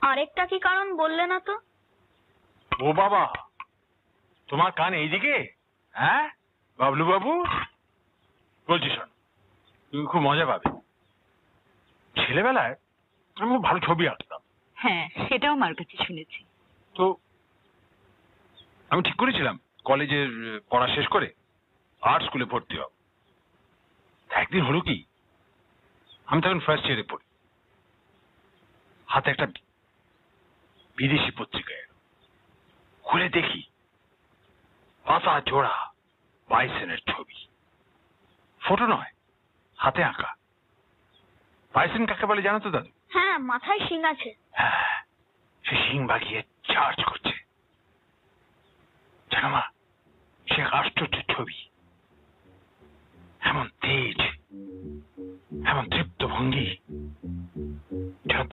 আরেকটা কি কারণ বললে না তো? ও বাবা, তোমার কান এইদিকে? হ্যাঁ বাবলু বাবু, বলছি শোন, তুমি খুব মজা পাবে। ছেলেবেলায় আমি খুব ভালো ছবি আঁকতাম। হ্যাঁ, সেটাও মার কাছে শুনেছি। তো আমি ঠিক করেছিলাম কলেজের পড়া শেষ করে আর্ট স্কুলে ভর্তি হব। একদিন হলো কি, আমি তখন ফার্স্ট ইয়ারে পড়ি, হাতে একটা বিদেশি পত্রিকা এলো। খুলে দেখি পাতা জোড়া বাইসনের ছবি, ফটো নয়, হাতে আঁকা। বাইসন কাকে বলে জানো তো দাদু? হ্যাঁ, মাথায় শিং আছে। হ্যাঁ, সে শিং বাগিয়ে চার্জ করছে। জানো মা, সে এক আশ্চর্য ছবি। এমন তেজ, এমন তৃপ্ত ভঙ্গি, যেন